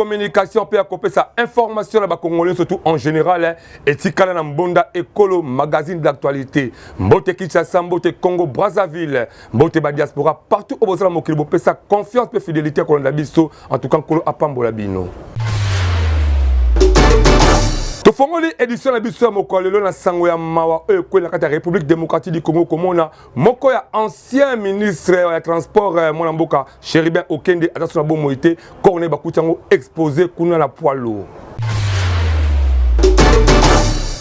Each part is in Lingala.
communication peut accompagner sa information là congolais surtout en général et tikala na mbonda ekolo magazine d'actualité mbote Kinshasa mbote Congo Brazzaville mbote ba diaspora partout au bozala mokili bo pesa confiance et fidélité ko na biso en tout cas kolo apambola bino. To fongoli édition la biso ya moko lelo na sango ya mawa ko na kata République démocratique du Congo komona moko ya ancien ministre ya transport mona mboka Cherubin Okende attention na bomo ité corne bakutango exposé kuna la poids lourd.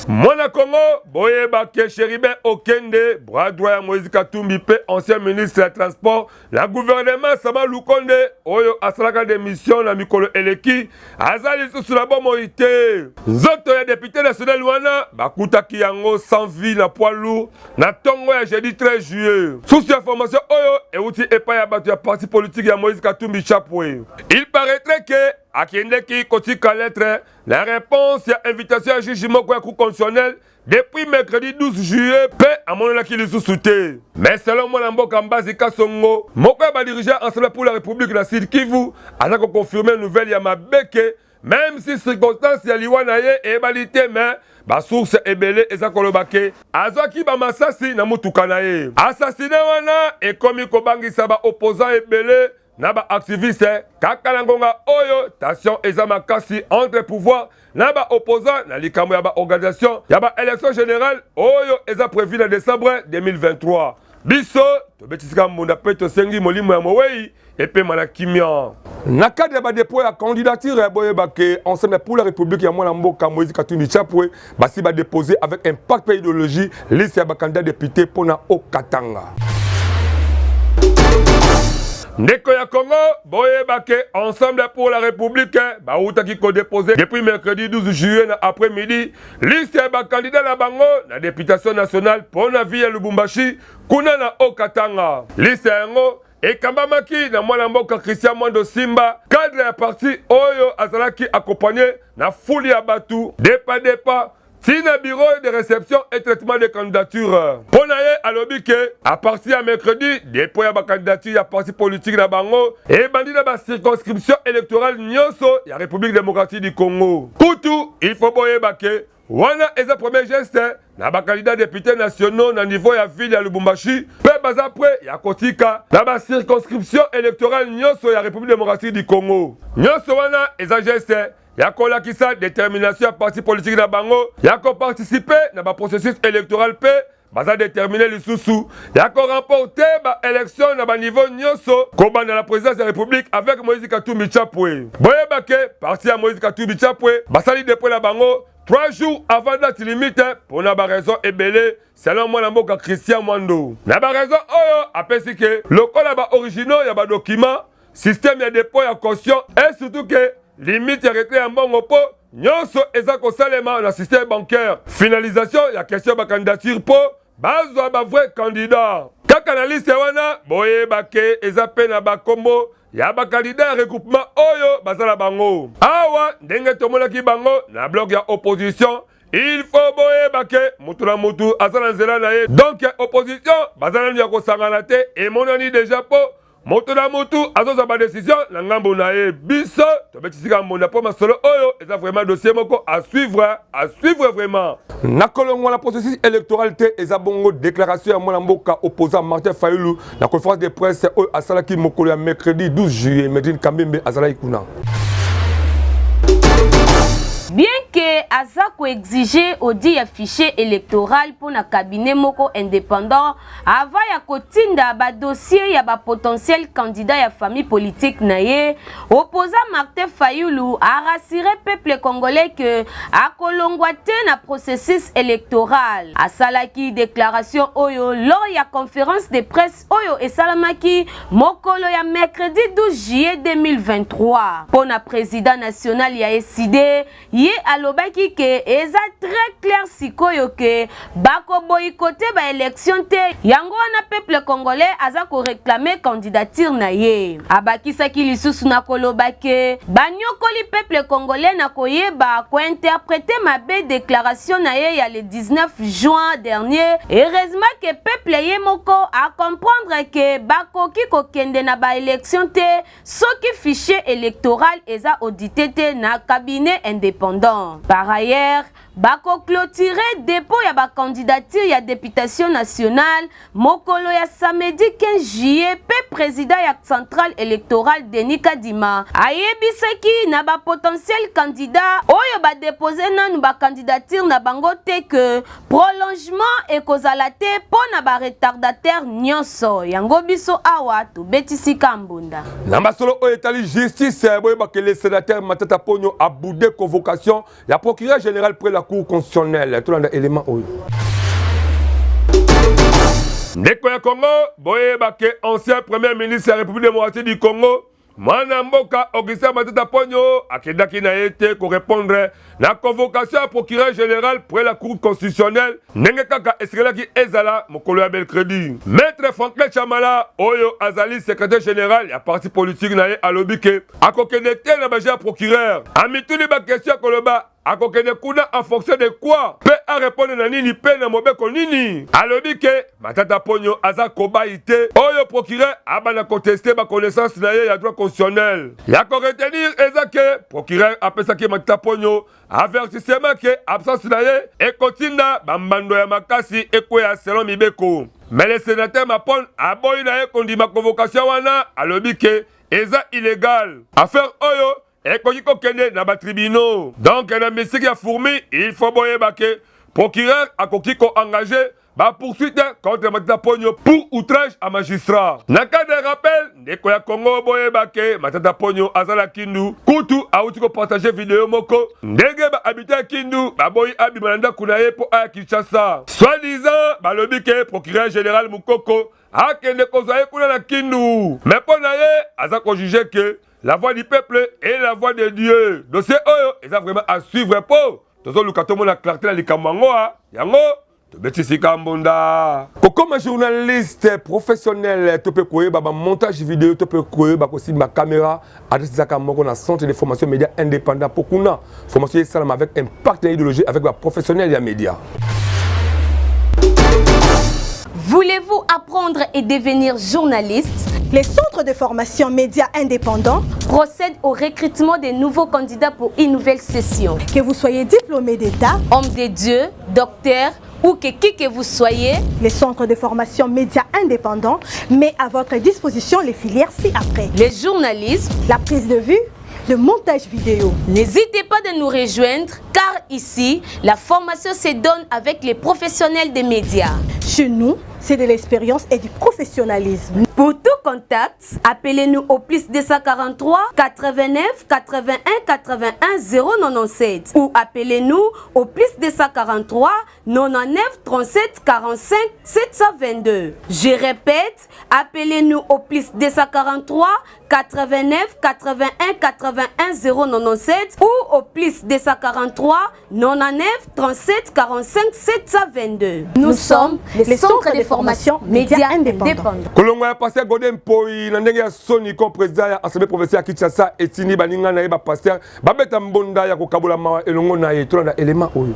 Mona Congo, Boye Baké Cherubin Okende, bras droit à Moïse Katumbi, ancien ministre des Transports, la gouvernement Sama Lukonde, Oyo Asalaka de mission, na Mikolo Eleki, Azali sous la bonne moïté. Zoto ya député national Wana, Bakuta Kiyango, sans vie, na poids lourd, na Tongo ya jeudi 13 juillet. Sous cette information, Oyo, et outil Epa Batu ya parti politique ya Moïse Katumbi Chapwe. Il paraîtrait que Akende qui continue à lettre, la réponse à invitation à jugement constitutionnel depuis mercredi 12 juillet, paix à mon là qui le sous-souté. Mais selon moi, Mboka Mbazika Songo, Moko va diriger ensemble pour la République de la Sud Kivu, a confirmé une nouvelle Yamabeke, même si circonstances y a liwanaye et ébalité, mais ba source ebele ezakolobake azwaki ba masasi na mutukanaye. Assassiné wana et comme kobangisa ba opposant ebele. Naba activiste kaka ngonga oyo tension eza makasi entre pouvoir naba opposant na likambo ya ba organisation ya ba élection générale oyo eza prévu en décembre 2023 biso to betisika munda peto sengi molimo ya mowei epe mana kimia na cadre ya ba dépôt ya candidature boye bake ensemble pour la République ya mwana mboka Moïse Katumbi Chapwe basi ba déposer avec impact idéologie liste ya ba candidat député pona Okatanga. Ndeko ya Congo, Boye Baké, ensemble pour la République, Baouta qui ko déposé depuis mercredi 12 juillet après-midi, liste ya ba candidat na bango na députation nationale pour la ville ya Lubumbashi, kuna na Okatanga. Liste yango ekambamaki na mwana mboka Christian Mwando Simba, cadre ya parti oyo azalaki accompagné na fouli ya batu, depa Tina bureau de réception et traitement des candidatures. Ponaye alobike à partir de mercredi dépôt ya ba candidature ya parti politique na bango et bandi na ba circonscription électorale nyonso ya République démocratique du Congo. Kutu il faut boye bake wana eza premier geste na ba candidat député nationaux na niveau ya ville ya Lubumbashi pe baza après ya kotika na ba circonscription électorale nyonso ya République démocratique du Congo. Nyonso wana eza geste Yako qui sa détermination à parti politique na bango, yako participer na ba processus électoral pe, baza déterminer les sous-sous, yako remporter ba élection na ba niveau nyonso, koba na la présidence de la République avec Moïse Katumbi Chapwe. Boye bake, parti à Moïse Katumbi Chapwe, basali dépôt la bango, 3 jours avant date limite pour na ba raison ebele, selon moi na mboka Christian Mwando. Na ba raison oyo apesi que lokola ba originaux ya ba document, système ya dépôt ya caution et surtout que limite ya retrait en bongo po nyonso eza kosalema na système bancaire. Finalisation ya question ba candidature po bazwa ba vrai candidat. Kaka na liste wana boye bake eza pe na ba kombo ya ba candidat regroupement oyo bazala bango. Awa ndenge tomonaki bango na blog ya opposition. Il faut boye bake mutu na mutu azala nzela na ye. Donc opposition bazala ya kosangana te et monani déjà po moto na motu azoza ba décision na ngambo na ye biso to betisika mona po masolo oyo eza vraiment dossier moko à suivre vraiment na kolongo la processus électoral te eza bongo déclaration ya mwana mboka opposant Martin Fayulu na conférence de presse oyo asalaki mokolo ya mercredi 12 juillet Medine Kambembe azala kuna. Bien que Azako exige audit ya fichier électoral pour na cabinet moko indépendant avant ya kotinda ba dossier ya ba potentiel candidat ya famille politique naye, opposant Martin Fayulu a rassuré peuple congolais que a kolongwate na processus électoral. A salaki déclaration oyo lors ya conférence de presse oyo et salamaki mokolo ya mercredi 12 juillet 2023. Pour na président national ya SID ye alobaki ke eza très clair sikoyo ke bako boykote ba élection te yango wana peuple congolais aza ko réclamer candidature na ye abakisaki lisusu na koloba ke banyokoli peuple congolais na koyeba ko interpréter mabe déclaration na ye ya le 19 juin dernier heureusement que peuple ye moko a comprendre que bakoki kokende na ba élection te soki fichier électoral eza audité te na cabinet indépendant. Par ailleurs, bako clôturer dépôt ya ba candidature ya députation nationale mokolo ya samedi 15 juillet pe président ya centrale électorale Denis Kadima ayebisaki na ba potentiel candidat oyo ba déposer nanu ba candidature na bango te que prolongement ekozala te pona ba retardataire nyonso yango biso awa to betisi kambunda na masolo oyo etali justice boye bakele sénateur Matata Ponyo a boudé convocation ya procureur général près la cour constitutionnelle tout dans élément oyo ndeko ya Congo boye bake ancien premier ministre de la République démocratique du Congo Mwana mboka Augustin Matata Ponyo akendaki na yete ko répondre na convocation à procureur général près la cour constitutionnelle ndenge kaka eskelaki ezala mokolo ya mercredi. Maître Franklin Chamala oyo azali secrétaire général ya parti politique na ye alobike akokende te na baje ya procureur amituli ba question koloba akokende kuna en fonction de quoi pe a répondre na nini pe na mobeko nini alobike Matata Ponyo aza kobai te oyo procureur abana contester ba connaissance na ye ya droit constitutionnel ya ko retenir ezake procureur apesaki Matata Ponyo avertissement que absence na ye ekotinda bambando ya makasi ekoya selon mibeko mais le sénateur Mapon aboyi na ye kondima convocation wana alobike eza illégal affaire oyo ekoki kokende na batribunaux donc na misiki ya fourmi il faut boyeba ke procureur akoki ko engager ba poursuite contre Matata Ponyo pour outrage à magistrat. Na cas de rappel, ndeko ya Congo boyeba ke Matata Ponyo azala Kindu kutu auti ko partager vidéo moko ndenge ba habiter Kindu ba boyi abimalanda kunaye po a Kinshasa. Soi-disant balobi ke procureur général Mukoko akende kozwa kuna na Kindu. Mais pour na ye aza ko juger que la voix du peuple est la voix de Dieu. Donc c'est eux, ils ont vraiment à suivre pour. Tozo lukatomo na clarté na likamwangoa yango tobetisi kambunda. Comme journaliste professionnel, tu peux koyeba ba montage vidéo, tu peux koyeba aussi ma caméra, adresse za kamoko na centre de formation média indépendant pour kuna formation salam avec un partenaire idéologique avec la professionnel des médias. Voulez-vous apprendre et devenir journaliste? Les centres de formation médias indépendants procèdent au recrutement des nouveaux candidats pour une nouvelle session. Que vous soyez diplômé d'État, homme de Dieu, docteur ou qui que vous soyez, les centres de formation médias indépendants met à votre disposition les filières ci-après. Le journalisme, la prise de vue, le montage vidéo. N'hésitez pas de nous rejoindre car ici, la formation se donne avec les professionnels des médias. Chez nous, c'est de l'expérience et du professionnalisme. Pour tout contact, appelez-nous au plus 243 89 81 81 097 ou appelez-nous au plus 243 99 37 45 722. Je répète, appelez-nous au plus 243 89 81 81 097 ou au plus 243 99 37 45 722. Nous sommes les centres de formation médias indépendants. Kolongo ya pasteur Godin Poi na ndenge ya soni ko président ya assemblée provinciale ya Kinshasa etini baninga na ye ba pasteur babeta mbonda ya kokabula mawa elongo na ye tolanda élément oyo.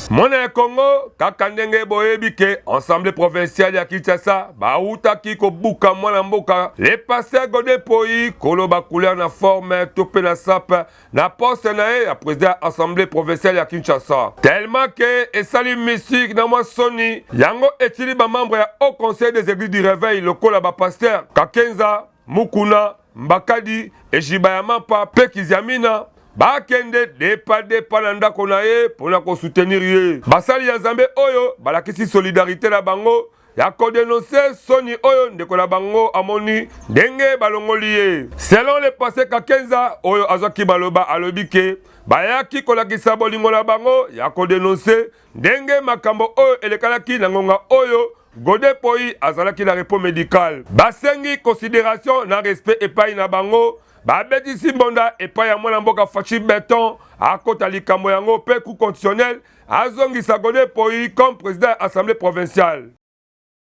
Mona Congo kaka ndenge boyebi ke ensemble provincial ya Kinshasa bautaki kobuka mwana mboka le pasteur Godin Poi koloba couleur na forme topé na sap na poste na ye ya président assemblée provinciale ya Kinshasa tellement que esali musique na mwa soni yango etili ba membre ya au conseil des églises du réveil lokola ba pasteur Kakenza Mukuna Mbakadi Ejibayamapa Pekiziamina bakende depa na ndako na ye pona ko soutenir ye basali ya Nzambe oyo balakisi solidarité na bango ya ko dénoncer soni oyo ndeko na bango amoni ndenge balongoli ye selon le passé Kakenza oyo azaki baloba alobike bayaki kolakisa bolingo na bango ya ko dénoncer ndenge makambo oyo elekalaki na ngonga oyo Godin Poi azalaki na repos médical basengi considération na respect epai na bango babetisi mbonda epai ya mwana mboka Fachi Beton akota likambo yango pe coup conditionnel azongisa Godé Poyi comme président de l'Assemblée provinciale.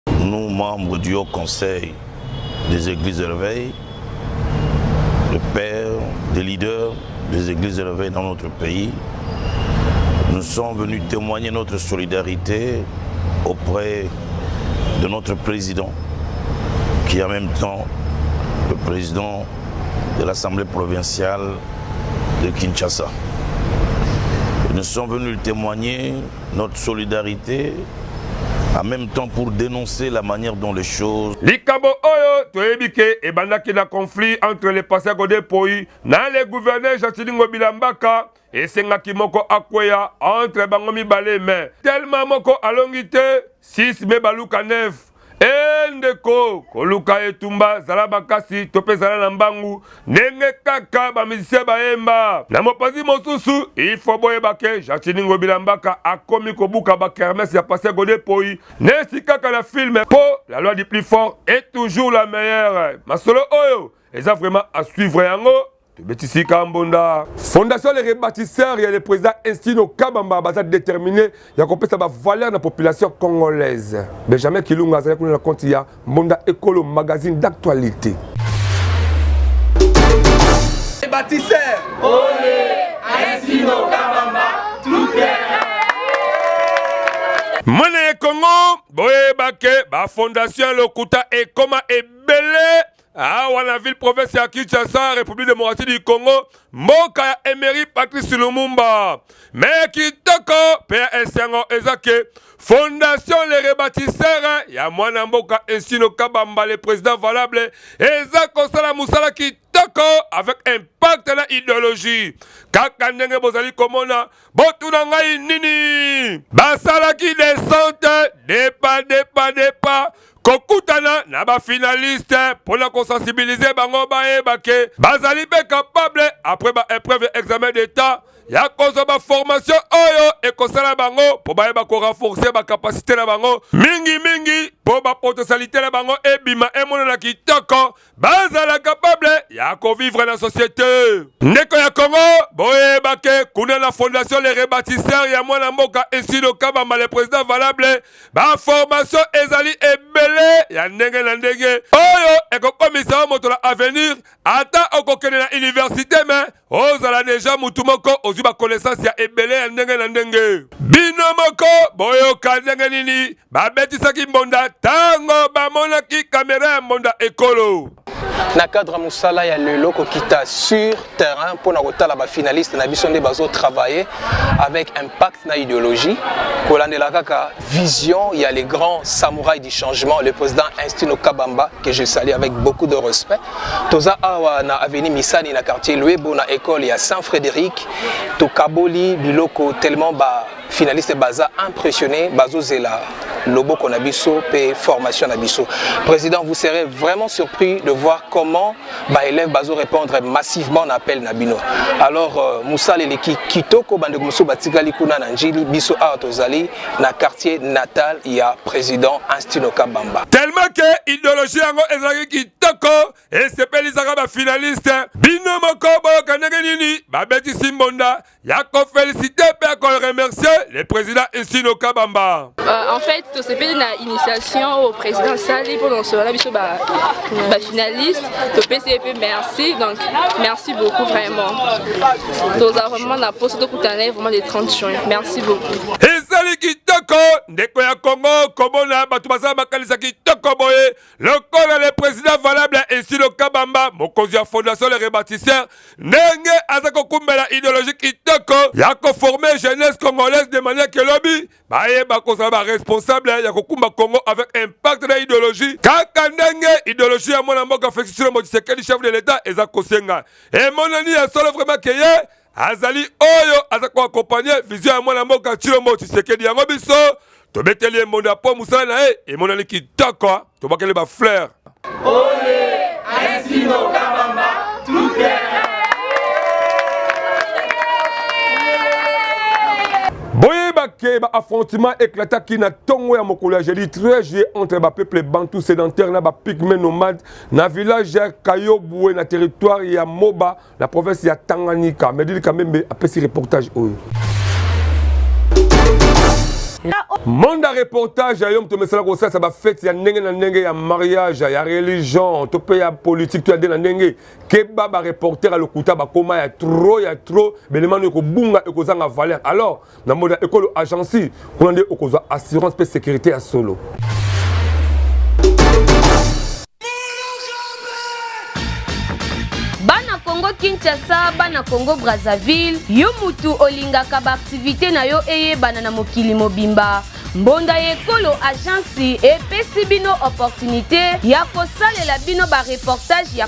Nous, membres du Haut Conseil des Églises de Réveil, le père, des leaders des Églises de Réveil dans notre pays, nous sommes venus témoigner notre solidarité auprès de notre président, qui est en même temps le président de l'Assemblée provinciale de Kinshasa. Nous sommes venus témoigner notre solidarité en même temps pour dénoncer la manière dont les choses... Likambo oyo toyebike ebandaki na conflit entre les pasteurs Godé Poyi na le gouverneur Jatilingo Bilambaka esengaki moko akweya entre bango mibale mais tellement moko alongi te 6 me baluka 9 endeko koluka etumba zala bakasi tope zala na mbangu ndenge kaka bamisicien bayemba na mopanzi mosusu il faut boyebake Jatilingo Bilambaka akomi kobuka bakermesse ya pasteur Godé Poyi nesi kaka na film po la loi du plus fort est toujours la meilleure masolo oyo eza vraiment à suivre yango. Fondation Les Rebâtisseurs, il y a le président Instino Kabamba baza déterminé, il y a compris sa valeur de la population congolaise. Benjamin Kilunga a connu la compte il y a Monda Écolo magazine d'actualité. Les bâtisseurs, olé, Instino Kabamba, tout Mone Congo, boye bake, ba fondation Lokuta et comment est belé. Ah, wana ville province ya Kinshasa, République démocratique du Congo, mboka ya Emery Patrice Lumumba. Mais kitoko, PSNO ezake, Fondation Les Rebâtisseurs, ya mwana mboka Instino Kabamba, le président valable, ezako sala musala kitoko, avec impact na idéologie. Kaka ndenge bozali komona, botuna ngai nini. Basala ki descente, dépa. Kokutana na ba finaliste pour la sensibiliser bango baebake bazali be capable après ba épreuve examen d'état ya kozo ba formation oyo e kosala bango pour baeba ko renforcer ba capacité na bango mingi pour ba potentialité na bango ebima emona na kitoko bazala capable ya ko vivre na société ndeko ya Congo boyebake kuna la fondation Les Rebâtisseurs ya mwana mboka Instino Kabamba le président valable ba formation ezali ebele ya ndenge na ndenge oyo ekokomisa moto na avenir ata okokene na université mais ozala déjà mutu moko ozwi ba connaissance ya ebele ya ndenge na ndenge bino moko boyoka ndenge nini babetisaki mbonda tango bamonaki kamera ya mbonda ekolo na cadre musala ya lelo kokita sur terrain pour na kotala ba finaliste na biso nde bazo travailler avec impact na idéologie kolandela kaka vision il y a les grands samouraïs du changement le président Instino Kabamba que je salue avec beaucoup de respect toza awa na avenue Misani na quartier Luebo na école ya Saint-Frédéric to kaboli biloko tellement ba finaliste baza impressionné bazo zela loboko na biso pe formation na biso. Président, vous serez vraiment surpris de voir comment ba élèves bazo répondre massivement à l'appel na bino. Alors Moussa Leleki kitoko bande muso batikali kuna na njili biso a tozali na quartier natal ya président Instino Kabamba. Tellement que idéologie yango ezali kitoko et sepeli zaka ba finaliste bino moko boyo kanenge nini ba beti simbonda ya ko féliciter pe ko remercier le président Instino Kabamba. En fait, c'est une initiation au président Sali pour nous cela biso ba finaliste to PCP merci donc merci beaucoup vraiment. Nous avons vraiment la poste de kutana vraiment des 30 juin. Merci beaucoup. Ezali kitoko ndeko ya Congo komona batu bazaba bakalisa kitoko boye lokola le président valable Instino Kabamba mokonzi ya fondation Les Rebâtisseurs ndenge azako kumbela idéologie kitoko ya ko former jeunesse congolaise de manière que lobby baye bakozala ba responsable ya kokumba Congo avec impact na idéologie kaka ndenge idéologie ya mwana mboka Félix Tshisekedi chef de l'état eza kosenga et monani ya solo vraiment que ye azali oyo azako accompagner vision ya mwana mboka Tshisekedi yango biso tobeteli monda po musala na e et monani kitoko tobakele ba fleur olé Instino Kabamba tout que affrontement éclata qui na tongo ya mokolo ya jeudi 13 juillet entre ba peuple bantou sédentaire na ba pygmée nomade na village ya Kayoboué na territoire ya Moba la province ya Tanganyika. Mais dit quand même après ce reportage oyo. Monde reportage ya yom to mesala ko ça ba fête ya ndenge na ndenge ya mariage ya religion to pe ya politique to ya na ndenge ke ba reporter a lokuta ba koma ya trop belemano ko bunga e ko zanga valeur alors na mode école agence ko ndé ko zo assurance pe sécurité ya solo. Bana Congo Kinshasa, bana Congo Brazzaville, yo mutu olingaka ba activité na yo eye bana na mokili mobimba. Mbonda ekolo agence epesi bino opportunité ya kosalela bino ba reportage ya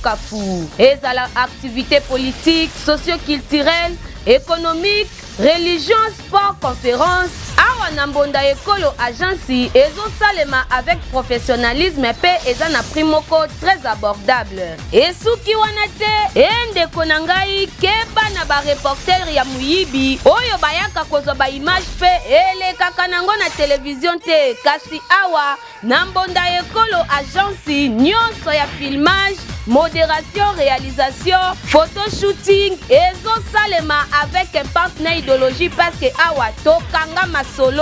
kafu. Ezala activité politique, socio-culturelle, économique, religion, sport, conférence. Awa na mbonda ekolo agence ezosalema avec professionnalisme pe eza na prix moko très abordable. Esuki wana te endeko na ngai keba na ba reporter ya muyibi oyo bayaka kozwa ba image pe elekaka nango na télévision te kasi awa na mbonda ekolo agence nyonso ya filmage, modération, réalisation, photoshooting ezosalema avec un partenaire idéologie parce que awa tokanga masolo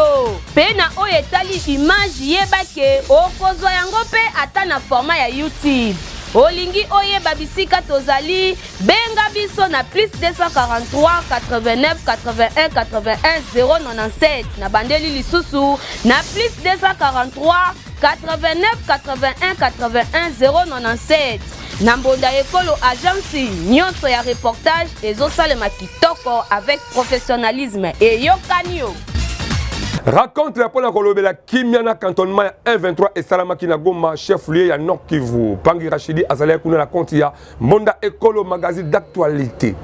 pena oyo etali image yebake okozwa yango pe ata na format ya YouTube. Olingi oyeba bisika tozali benga biso na plus 243 89 81 81 097 na bandeli lisusu na plus 243 89 81 81 097 na mbonda ekolo agence nyonso ya reportage ezosalema kitoko avec professionnalisme et yokanio. Raconte la pona kolobela Kimiana cantonnement ya 123 et Salamaki na Goma chef lieu ya Nord Kivu. Pangi Rachidi azali kuna na compte ya Mbonda Ekolo magazine d'actualité.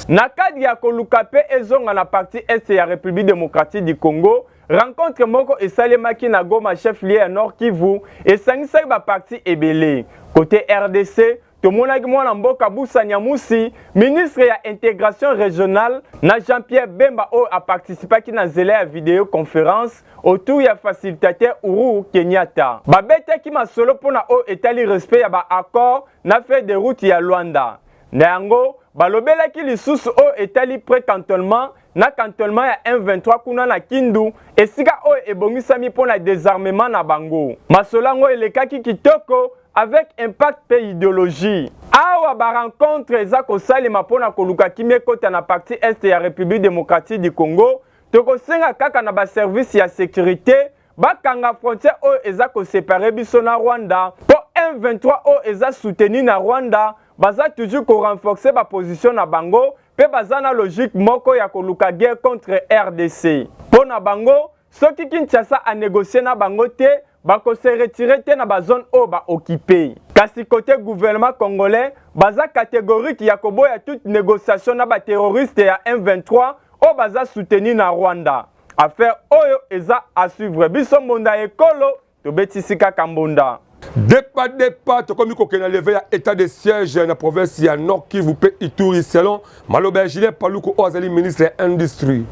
Na kadi ya koluka pe ezonga na partie est ya République démocratique du Congo, rencontre moko esalemaki na Goma chef lieu ya Nord Kivu esangisaki ba partie ebele. Côté RDC, tomonaki mwana mboka Busa Nyamusi, ministre ya intégration régionale, na Jean-Pierre Bemba o a participaki na zele ya vidéoconférence autour ya facilitateur Uhuru Kenyatta. Babetaki masolo pona o etali respect ya ba accord na fait de route ya Luanda. Na yango balobelaki lisusu o etali pré-cantonnement na cantonnement ya M23 kuna na Kindu esika o ebongisami pona désarmement na bango. Masolango elekaki kitoko avec impact pe idéologie. Awa ba rencontre eza kosalema pona koluka kimie kota na partie est ya République démocratique du Congo, tokosenga kaka na ba service ya sécurité bakanga frontière o eza ko séparer biso na Rwanda. Po M23 o eza soutenu na Rwanda, baza toujours ko renforcer ba position na bango, pe baza na logique moko ya koluka guerre contre RDC. Pona bango, soki Kinshasa a négocié na bango te, bako se retirer te na ba zone o ba occupé. Kasi côté gouvernement congolais, baza catégorique ya koboya toute négociation na ba terroriste ya M23 o baza soutenu na Rwanda. Affaire oyo eza à suivre. Biso Mbonda Ekolo to betisika kambonda. Depa tokomi kokena levé ya état de siège na province ya Nord Kivu pe Ituri selon Maloba Julien Paluku Ozali ministre industrie.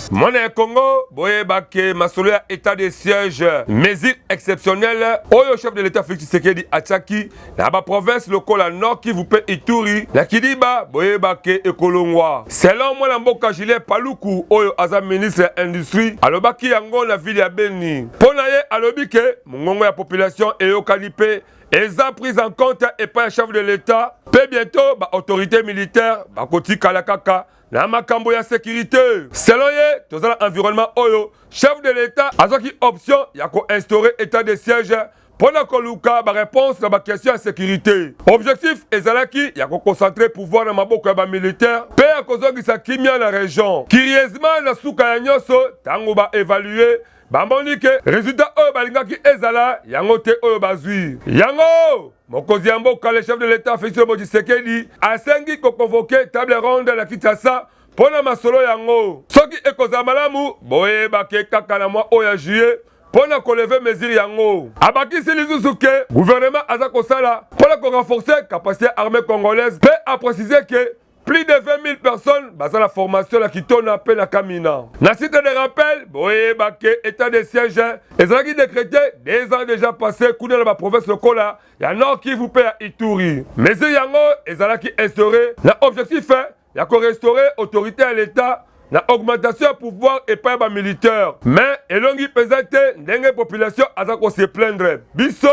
Mona Congo, boye bake masolo ya état de siège, mesure exceptionnelle, oyo chef de l'état Félix Tshisekedi Atchaki, na ba province lokola Nord Kivu pe Ituri, na Kidiba, boye bake ekolongwa. Selon mwana mboka Julien Paluku, oyo aza ministre industrie, alobaki yango na ville ya Beni. Pona ye alobike, mongongo ya population eyokali pe eza prise en compte et pas chef de l'état, pe bientôt ba autorité militaire, ba koti kalakaka. Na makambo ya sécurité. Selon ye, tozala environnement oyo, chef de l'état azaki option ya ko instaurer état de siège pour na koluka ba réponse na ba question ya sécurité. Objectif ezalaki ya ko concentrer pouvoir na maboko ya ba militaire pe ya kozongisa kimia na région. Curieusement na suka ya nyoso tango ba évaluer bamboni ke résultat oyo balingaki ezala yango te oyo bazwi. Yango mokonzi ya mboka le chef de l'état Félix Tshisekedi asengi ko convoquer table ronde na Kinshasa pona masolo yango. Soki ekozala malamu boyebake kaka na mwa oyo ya juillet pona kolever mesure yango. Abakisi lisusu ke gouvernement aza kosala pona ko renforcer capacité armée congolaise pe a préciser que plus de 20 000 personnes dans la formation qui tourne à peine à Kamina. Na site de rappel, boye baké état de siège, les gens qui décrété 2 ans déjà passé dans la province locale, il y a Nord qui vous paye à Ituri. Mais il y a les gens qui instauré, l'objectif est il y a restaurer l'autorité à l'État. La augmentation du pouvoir et pas les militaires. Mais, et l'on y présente, la population a se plaindre. Bisso,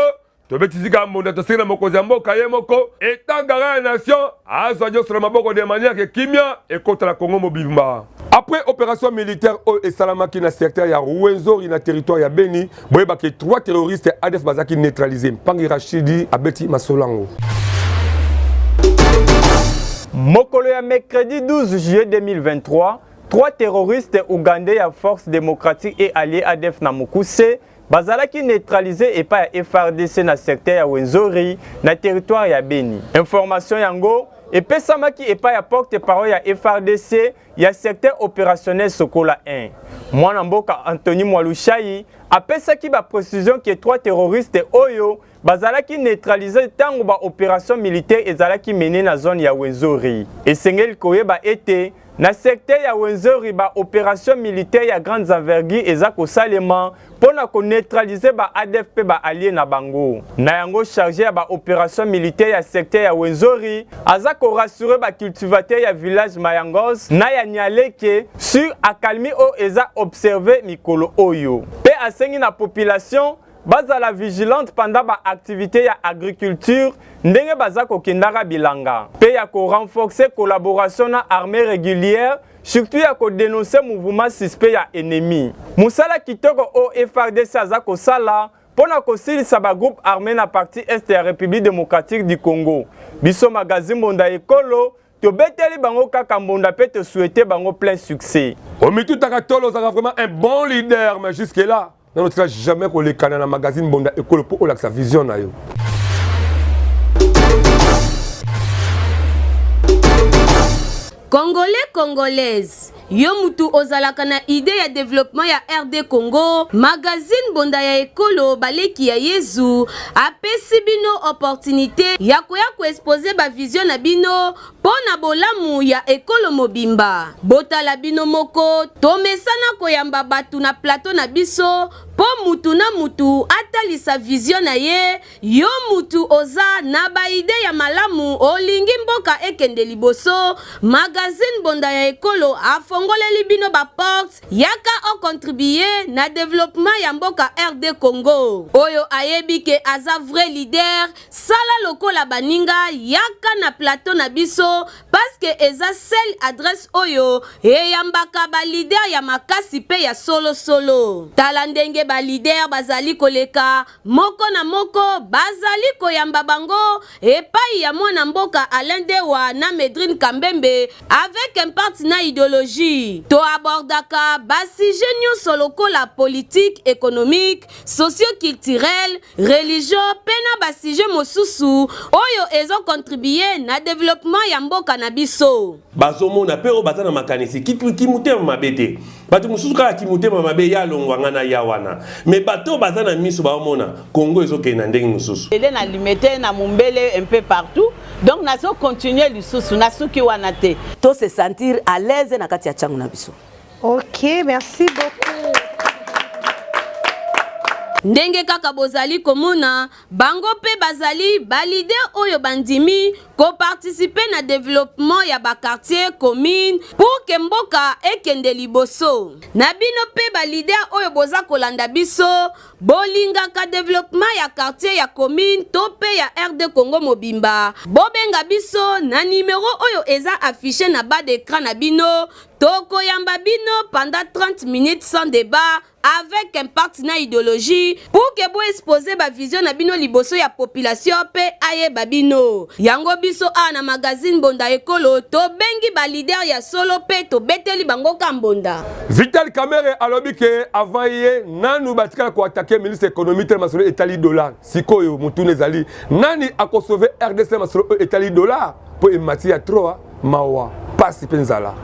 tu veux dire que tu as moko zambo kaye moko étant garant la nation a soigné sur le maboko de manière que Kimia et contre la Congo Mobimba. Après opération militaire et Salamaki na secteur ya Rwenzori na territoire ya Beni, boye ba que 3 terroristes ADF bazaki neutralisés. Pangi Rachidi abeti Masolango. Mokolo ya mercredi 12 juillet 2023, 3 terroristes ougandais à Force démocratique et alliés ADF na Mukuse bazalaki neutralisé et pas FRDC na secteur ya Wenzori na territoire ya Beni. Information yango et pesamaki et pas ya porte-parole ya FRDC ya secteur opérationnel Sokola 1. Mwana mboka Anthony Mwalushai apesaki ba précision que 3 terroristes oyo bazalaki neutralisé tango ba opération militaire ezalaki mené na zone ya Wenzori. Esengeli koyeba ete na secteur ya Wenzori ba opération militaire ya grandes envergures eza kosalema pona ko neutraliser ba ADF ba allié na bango. Na yango chargé ba opération militaire ya secteur ya Wenzori aza ko rassurer ba cultivateur ya village Mayangos na ya Nyaleke sur akalmi o eza observer mikolo oyo. Pe asengi na population bazala vigilante pendant ba activité ya agriculture ndenge bazako kendara bilanga. Pe ya ko renforcer collaboration na armée régulière surtout ya ko dénoncer mouvement suspect ya ennemi. Musala kitoko o FRDC azako sala pona ko silisa ba groupe armé na partie est ya République démocratique du Congo. Biso magazine Mbonda Ekolo to beteli bango kaka mbonda pe te souhaiter bango plein succès. Omitu Takatolo sera vraiment un bon leader mais jusque là dans notre cas jamais qu'on les canne dans magazine Mbonda Ekolo pour la sa vision na yo. Congolais, Congolaises, yo mutu ozalaka na idée ya développement ya RD Congo, magazine Mbonda ya Ekolo baleki ya Yezu apesi bino opportunité ya koya ko exposer ba vision na bino pona bolamu ya Ekolo mobimba. Botala bino moko tomesana koyamba batu na plateau na biso po mutu na mutu atalisa vision na ye. Yo mutu oza na ba idée ya malamu olingi mboka ekende liboso, magazine Mbonda ya Ekolo afongoleli bino ba porte yaka o contribuer na développement ya mboka RD Congo. Oyo ayebi ke aza vrai leader sala lokola baninga yaka na plateau na biso parce que eza seule adresse oyo eyambaka ba leader ya makasi pe ya solo. Tala ndenge ba leader bazali koleka moko na moko bazali koyamba bango epai ya mwana mboka Alain Dewa na Medrine Kambembe avec un partenaire idéologie. To abordaka basi genio soloko la politique, économique, socio-culturelle, religieux, pena basi je mosusu oyo ezo contribuer na développement ya mboka na biso. Bazomo na pero batana makanisi kimute mabete. Batu mususu kala kimute mabe ya longwanga na yawana. Me bato bazana miso ba mona Congo ezo ke na ndenge mususu. Elle na limité na mumbele un peu partout. Donc nazo continuer lisusu na suki wana te. To se sentir à l'aise na kati ya changu na biso. Ok, merci beaucoup. Ndenge kaka bozali komona bango pe bazali balide oyo bandimi ko participer na développement ya ba quartier commune pour que mboka ekende liboso. Na bino pe balide oyo boza kolanda biso bolinga ka développement ya quartier ya commune to pe ya RD Congo mobimba. Bobenga biso na numéro oyo eza affiché na bas d'écran na bino. Toko yamba bino pendant 30 minutes sans débat avec un partenaire idéologie pour que vous exposer ba vision na bino liboso ya population pe aye babino. Yango biso na magazine Mbonda Ekolo to bengi ba leader ya solo pe to beteli bango kambonda. Vital Kamerhe alobi ke avant ye nanu batika ko attaquer ministre économique tel masolo etali dollar. Sikoyo mutune ezali nani akosauver RDC masolo etali dollar po emati ya 3 mawa pasi penzala.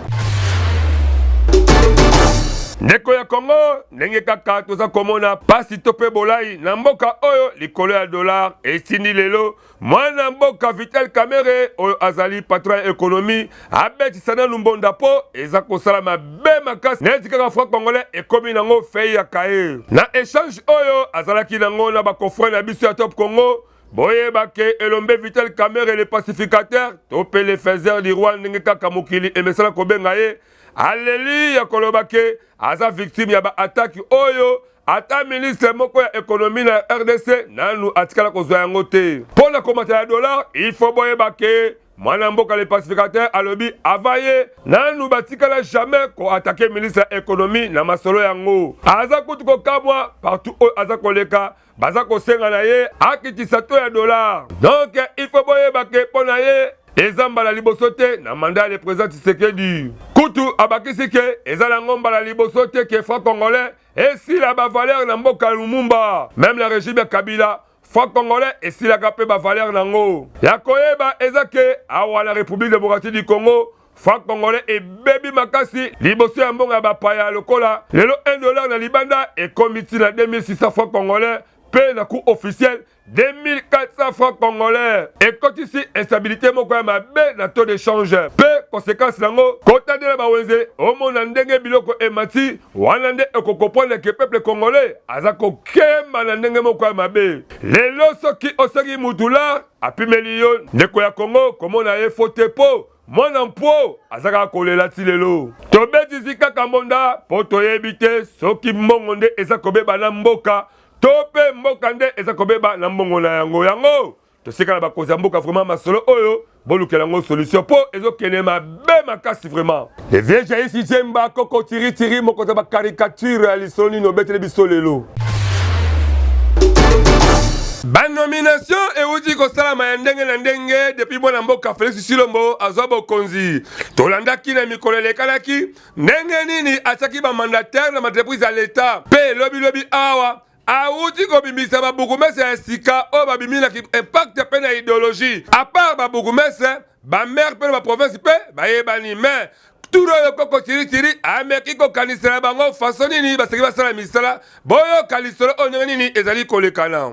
ndeko ya Congo ndenge kaka toza komona pasi tope bolai na mboka oyo likolo ya dollar esindi lelo mwana mboka Vital Kamerhe oyo azali patron ya économie abetisana lumbonda po eza kosala mabe makasi neti kaka franc congolais ekomi nango fei ya kaye na échange oyo azalaki nango na bakofre na biso ya Top Congo boyebake elombe Vital Kamerhe le pacificateur tope le faiseur du roi ndenge kaka mokili emesala kobenga ye aleli ya kolobake aza victime ya ba-ataki oyo ata ministre moko ya économie na RDC nanu atikala kozwa yango te mpo na komata ya dollar il faut boyebake mwana mboka le pacificateur alobi avaye nanu batikala jamais koatake ministre ya économie na masolo yango aza kutu kokamwa partout oyo aza koleka baza kosenga na ye akitisa to ya dollar donc il faut boyebake mpo na ye eza mbala liboso te na mandat le président Tshisekedi kutu abakisi ke eza nango mbala liboso te ke franc congolais esila bavaleur na mboka Lumumba même la régime ya Kabila franc congolais esilaka mpe bavaleur nango ya koyeba eza ke awa na République démocratique du Congo franc congolais ebebi makasi liboso ya mbongo ya bapaya lokola lelo $1 na libanda ekomi ntina 2600 francs congolais pe na coût officiel 2400 francs congolais ekotisi instabilité moko ya mabe na taux d'échange pe conséquence nango kotandela bawenze omona ndenge biloko emati wana nde ekokopona ke peuple congolais aza kokemba na ndenge moko ya mabe lelo soki osaki mutula apimeli yo ndeko ya Congo komona ye fote po mwana mpo azaka kolela ti lelo tobetisi kaka mbonda po toyebi te soki mbongo nde eza kobeba na mboka tope mboka nde eza kobeba na mbongo na yango tosika na bakozi ya mboka vraiment masolo oyo bolukela yango solution po ezokende mabe makasi vraiment le vieux jaïs Jemba koko tiri mokoza bacaricature ya lisolo nini obetele biso lelo banomination euti kosalama ya ndenge na ndenge depuis mwana mboka Félix Tshilombo azwa bokonzi tolandaki na mikolo elekalaki ndenge nini atiaki bamandataire na maentreprise ya l'État mpe lobi awa auti kobimisa babukumese ya sika oyo babiminaki impact mpe na idéologie à part babukumese bamare mpe na baprovince mpe bayebani mais turo oyo koko tiri ameki kokanisela bango faso nini baseki basala misala boyoka lisolo oyo ndenge nini ezali kolekana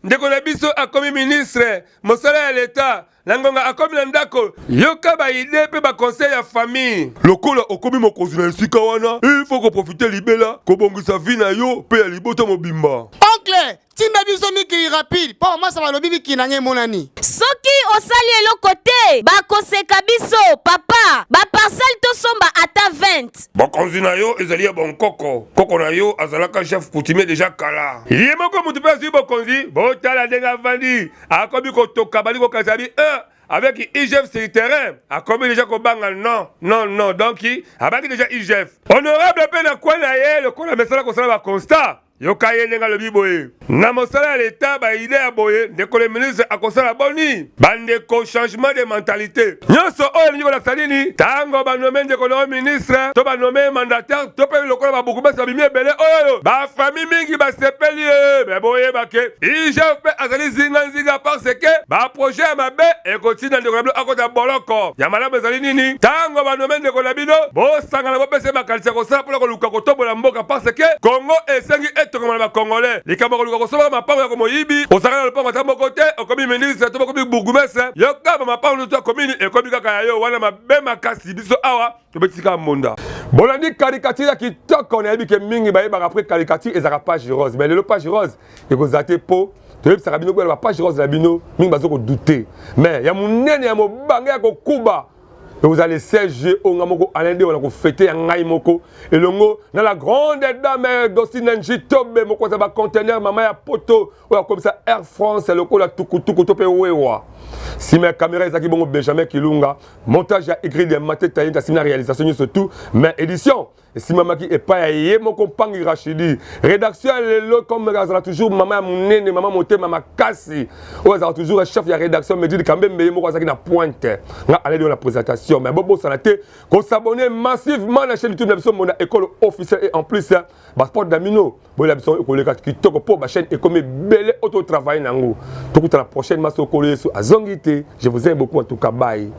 ndeko na biso akomi ministre mosala ya l'État na ngonga akomi na ndako yoka baide mpe baconseil ya famille lokola okomi mokonzi na esika wana il faut koprofite libela kobongisa vi na yo mpe ya libota mobimba oncle tinda biso mikili rapide mpo omasa balobi mikili na ngai emonani soki osali eloko te bakoseka biso papa baparcelle tosomba ata 20 bokonzi na yo ezali ya bonkoko koko na yo azalaka chef coutumier deja kala ye moko mutu mpe azwi bokonzi botala ndenge avandi akomi kotoka bali kokanisa bi avec IGF sur le terrain, a commis déjà qu'on bang non, donc avec déjà IGF. Honorable peine à quoi naïe, le qu'on a mis ça comme ça constat. Yokaye nenga le biboye. Na mosala ya l'État ba idée ya boye, ndeko le ministre akosala boni. Bandeko changement de mentalité. Nyonso oyo niveau la salini, tango ba nommer ndeko le ministre, to ba nommer mandataire, to pe lokola ba beaucoup ba bimi ebele oyo. Ba famille mingi ba sepeli be boye ba ke. IGF pe azali zinga parce que ba projet mabe e continue ndeko la akota boloko. Ya malamu ezali nini? Tango ba nommer ndeko la bino, bo sangana bo pese ba kalisa ko sala pour ko luka ko tobola mboka parce que Congo esengi comme les Congolais, les Camerounais, ma part comme Ibi, au Sarah le pont à côté, au commis ministre, au commis bourgmestre, yoka ma part de toi commune et comme Kakayo, voilà ma bema kasi, biso awa, tu peux dire Monda. Bolandi caricature qui toque, on a dit que Mingi Baïba après caricature et la page rose. Mais le page rose, il faut zater po. Tu sais, Sarabino, la page rose, la bino, Mingi Bazoko douter. Mais il y a mon nez, il y a mon bangé à Kuba. Et vous allez 16 juillet, on a fêté un aïmoko. Et le mot, dans la grande dame d'Ossinanji, Tobe, mon conteneur, maman ya poto, comme ça, Air France, le coup, la tukutuku, tope, ouewa. Si mes caméras, ils ont Benjamin Kilunga, montage à écrit des maths, t'as une réalisation surtout, mais édition. Et si maman qui est pas aïe, mon compagnon Rachidi, rédaction, le comme ça toujours maman mon nene, maman monté, maman cassi. Ouais, ça toujours un chef de rédaction me dit quand même mais moi ça qui na pointe. Nga aller dans la présentation, mais bobo ça été qu'on s'abonner massivement à la chaîne YouTube de mon école officielle et en plus passeport d'amino. Bon la mission école qui toko pour ma chaîne et comme belle auto travail nango. Tout à la prochaine masse au collège à Zongité. Je vous aime beaucoup en tout cas bye.